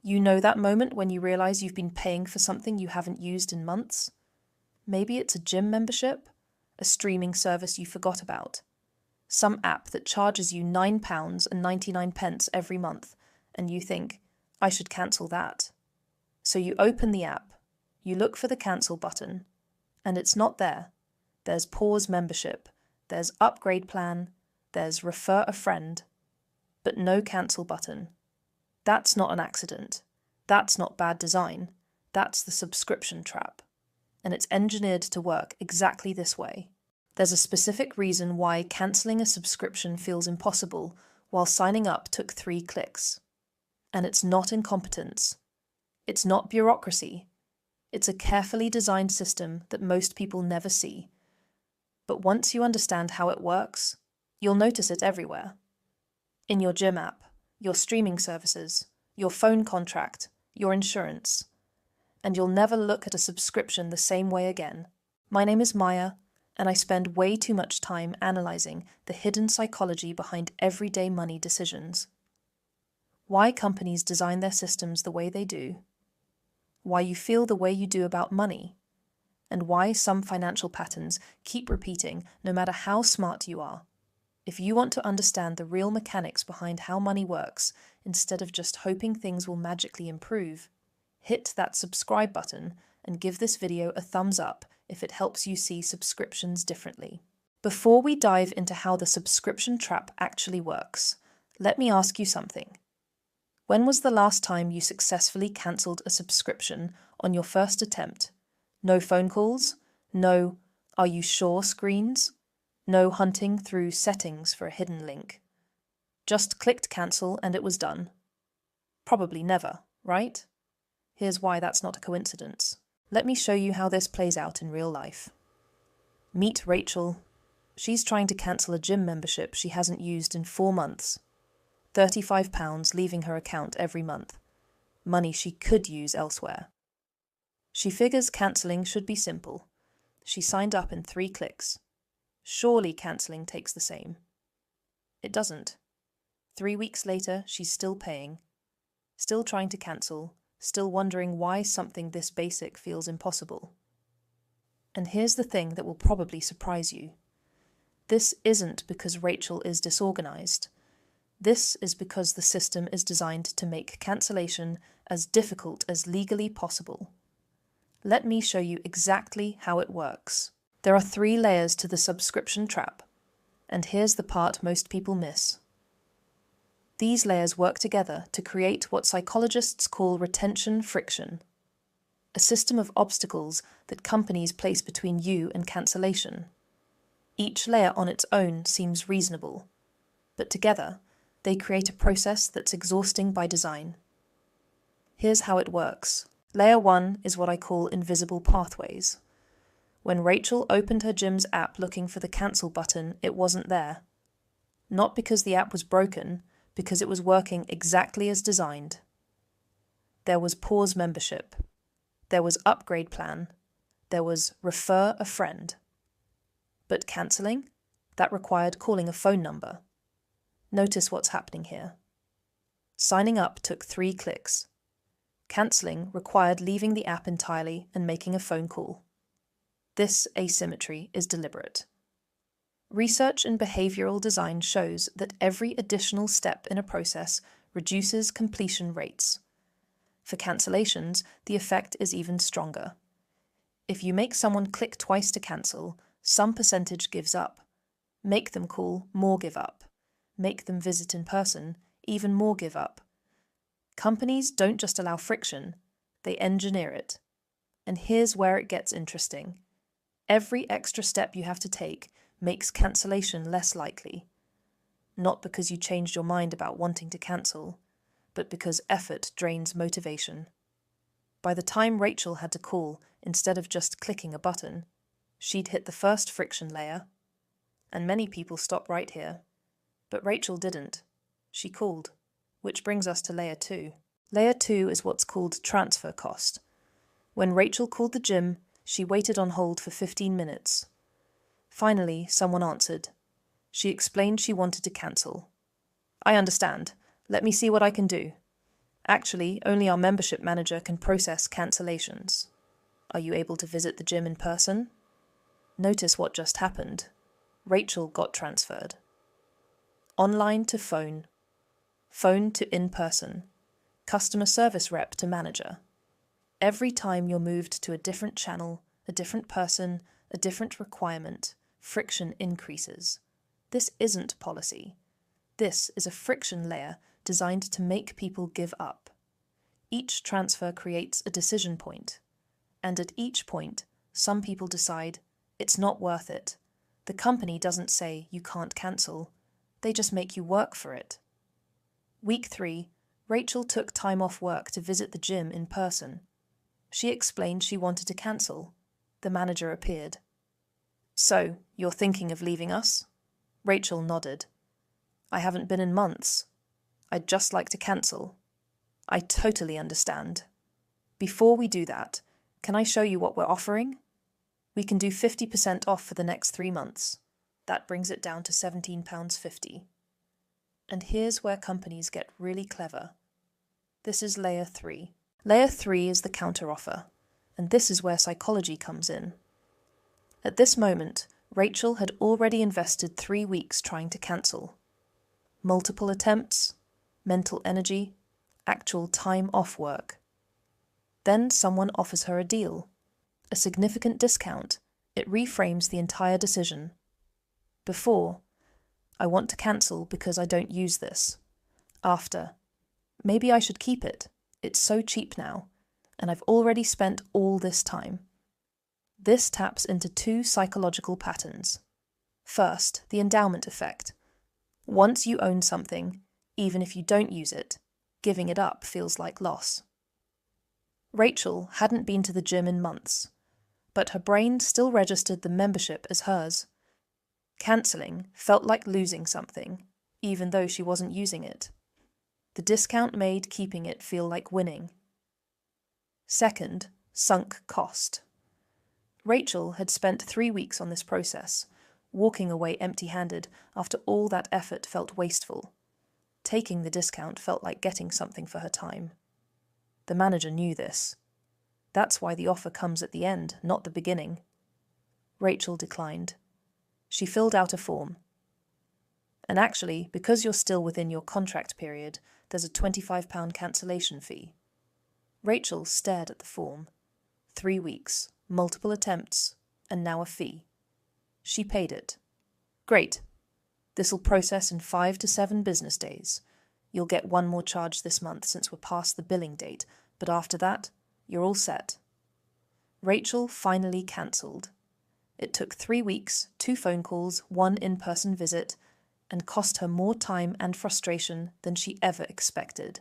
You know that moment when you realize you've been paying for something you haven't used in months? Maybe it's a gym membership, a streaming service you forgot about, some app that charges you £9.99 every month, and you think, I should cancel that. So you open the app, you look for the cancel button, and it's not there. There's pause membership, there's upgrade plan, there's refer a friend, but no cancel button. That's not an accident. That's not bad design. That's the subscription trap. And it's engineered to work exactly this way. There's a specific reason why cancelling a subscription feels impossible while signing up took 3 clicks. And it's not incompetence. It's not bureaucracy. It's a carefully designed system that most people never see. But once you understand how it works, you'll notice it everywhere. In your gym app, your streaming services, your phone contract, your insurance. And you'll never look at a subscription the same way again. My name is Maya, and I spend way too much time analysing the hidden psychology behind everyday money decisions. Why companies design their systems the way they do, why you feel the way you do about money, and why some financial patterns keep repeating no matter how smart you are. If you want to understand the real mechanics behind how money works, instead of just hoping things will magically improve, hit that subscribe button and give this video a thumbs up if it helps you see subscriptions differently. Before we dive into how the subscription trap actually works, let me ask you something. When was the last time you successfully cancelled a subscription on your first attempt? No phone calls? No "are you sure" screens? No hunting through settings for a hidden link. Just clicked cancel and it was done. Probably never, right? Here's why that's not a coincidence. Let me show you how this plays out in real life. Meet Rachel. She's trying to cancel a gym membership she hasn't used in 4 months. £35 leaving her account every month. Money she could use elsewhere. She figures cancelling should be simple. She signed up in 3 clicks. Surely cancelling takes the same. It doesn't. 3 weeks later, she's still paying, still trying to cancel, still wondering why something this basic feels impossible. And here's the thing that will probably surprise you. This isn't because Rachel is disorganised. This is because the system is designed to make cancellation as difficult as legally possible. Let me show you exactly how it works. There are 3 layers to the subscription trap, and here's the part most people miss. These layers work together to create what psychologists call retention friction, a system of obstacles that companies place between you and cancellation. Each layer on its own seems reasonable, but together they create a process that's exhausting by design. Here's how it works. Layer 1 is what I call invisible pathways. When Rachel opened her gym's app looking for the cancel button, it wasn't there. Not because the app was broken, because it was working exactly as designed. There was pause membership. There was upgrade plan. There was refer a friend. But cancelling? That required calling a phone number. Notice what's happening here. Signing up took 3 clicks. Cancelling required leaving the app entirely and making a phone call. This asymmetry is deliberate. Research in behavioural design shows that every additional step in a process reduces completion rates. For cancellations, the effect is even stronger. If you make someone click twice to cancel, some percentage gives up. Make them call, more give up. Make them visit in person, even more give up. Companies don't just allow friction, they engineer it. And here's where it gets interesting. Every extra step you have to take makes cancellation less likely. Not because you changed your mind about wanting to cancel, but because effort drains motivation. By the time Rachel had to call, instead of just clicking a button, she'd hit the first friction layer. And many people stop right here. But Rachel didn't. She called. Which brings us to layer 2. Layer 2 is what's called transfer cost. When Rachel called the gym, she waited on hold for 15 minutes. Finally, someone answered. She explained she wanted to cancel. "I understand. Let me see what I can do." Actually, only our membership manager can process cancellations. Are you able to visit the gym in person? Notice what just happened. Rachel got transferred. Online to phone. Phone to in-person. Customer service rep to manager. Every time you're moved to a different channel, a different person, a different requirement, friction increases. This isn't policy. This is a friction layer designed to make people give up. Each transfer creates a decision point. And at each point, some people decide, it's not worth it. The company doesn't say you can't cancel. They just make you work for it. Week 3, Rachel took time off work to visit the gym in person. She explained she wanted to cancel. The manager appeared. So, you're thinking of leaving us? Rachel nodded. I haven't been in months. I'd just like to cancel. I totally understand. Before we do that, can I show you what we're offering? We can do 50% off for the next 3 months. That brings it down to £17.50. And here's where companies get really clever. This is layer 3. Layer 3 is the counteroffer, and this is where psychology comes in. At this moment, Rachel had already invested 3 weeks trying to cancel. Multiple attempts, mental energy, actual time off work. Then someone offers her a deal, a significant discount. It reframes the entire decision. Before, I want to cancel because I don't use this. After, maybe I should keep it. It's so cheap now, and I've already spent all this time. This taps into 2 psychological patterns. First, the endowment effect. Once you own something, even if you don't use it, giving it up feels like loss. Rachel hadn't been to the gym in months, but her brain still registered the membership as hers. Cancelling felt like losing something, even though she wasn't using it. The discount made keeping it feel like winning. Second, sunk cost. Rachel had spent 3 weeks on this process, walking away empty-handed after all that effort felt wasteful. Taking the discount felt like getting something for her time. The manager knew this. That's why the offer comes at the end, not the beginning. Rachel declined. She filled out a form. And actually, because you're still within your contract period, there's a £25 cancellation fee. Rachel stared at the form. 3 weeks, multiple attempts, and now a fee. She paid it. Great. This'll process in 5 to 7 business days. You'll get 1 more charge this month since we're past the billing date, but after that, you're all set. Rachel finally cancelled. It took 3 weeks, 2 phone calls, 1 in-person visit, and cost her more time and frustration than she ever expected.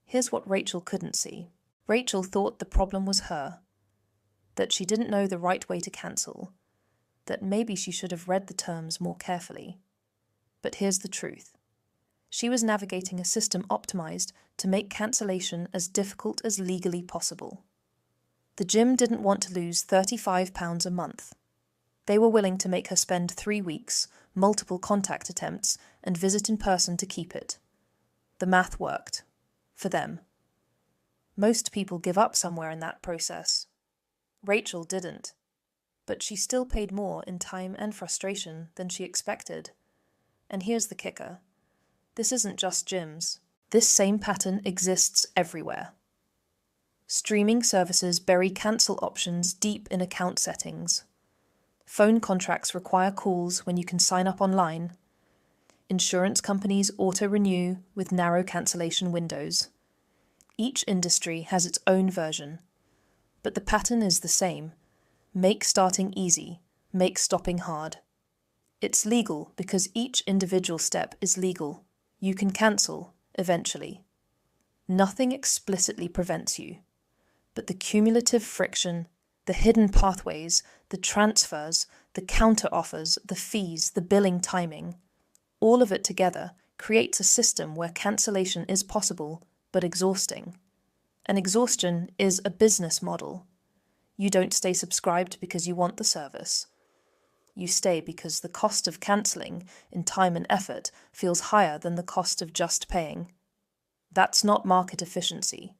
Here's what Rachel couldn't see. Rachel thought the problem was her, that she didn't know the right way to cancel, that maybe she should have read the terms more carefully. But here's the truth. She was navigating a system optimized to make cancellation as difficult as legally possible. The gym didn't want to lose £35 a month. They were willing to make her spend 3 weeks, multiple contact attempts, and visit in person to keep it. The math worked. For them. Most people give up somewhere in that process. Rachel didn't. But she still paid more in time and frustration than she expected. And here's the kicker. This isn't just gyms. This same pattern exists everywhere. Streaming services bury cancel options deep in account settings. Phone contracts require calls when you can sign up online. Insurance companies auto-renew with narrow cancellation windows. Each industry has its own version, but the pattern is the same. Make starting easy, make stopping hard. It's legal because each individual step is legal. You can cancel, eventually. Nothing explicitly prevents you, but the cumulative friction, the hidden pathways, the transfers, the counter-offers, the fees, the billing timing, all of it together creates a system where cancellation is possible, but exhausting. And exhaustion is a business model. You don't stay subscribed because you want the service. You stay because the cost of cancelling in time and effort feels higher than the cost of just paying. That's not market efficiency.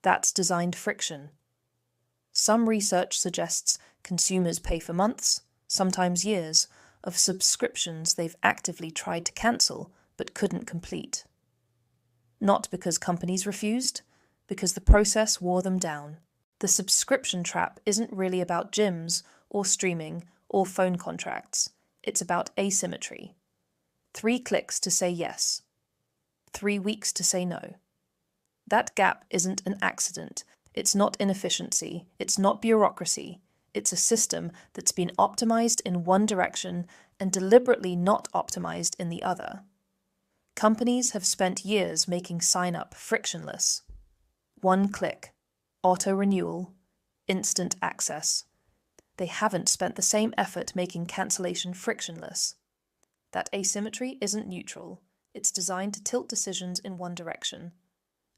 That's designed friction. Some research suggests consumers pay for months, sometimes years, of subscriptions they've actively tried to cancel but couldn't complete. Not because companies refused, because the process wore them down. The subscription trap isn't really about gyms or streaming or phone contracts. It's about asymmetry. 3 clicks to say yes. 3 weeks to say no. That gap isn't an accident. It's not inefficiency. It's not bureaucracy. It's a system that's been optimized in one direction and deliberately not optimized in the other. Companies have spent years making sign-up frictionless. 1 click, auto-renewal, instant access. They haven't spent the same effort making cancellation frictionless. That asymmetry isn't neutral. It's designed to tilt decisions in one direction.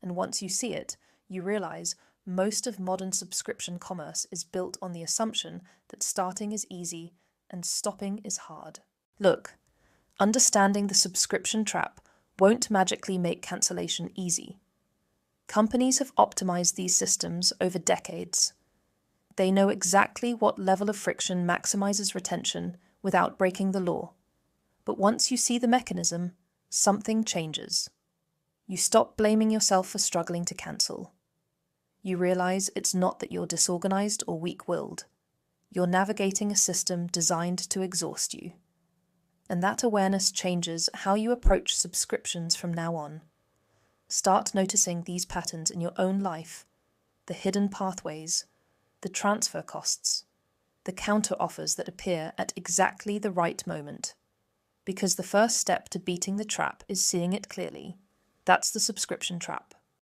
And once you see it, you realize most of modern subscription commerce is built on the assumption that starting is easy and stopping is hard. Look, understanding the subscription trap won't magically make cancellation easy. Companies have optimized these systems over decades. They know exactly what level of friction maximizes retention without breaking the law. But once you see the mechanism, something changes. You stop blaming yourself for struggling to cancel. You realize it's not that you're disorganized or weak-willed. You're navigating a system designed to exhaust you. And that awareness changes how you approach subscriptions from now on. Start noticing these patterns in your own life, the hidden pathways, the transfer costs, the counter-offers that appear at exactly the right moment. Because the first step to beating the trap is seeing it clearly. That's the subscription trap.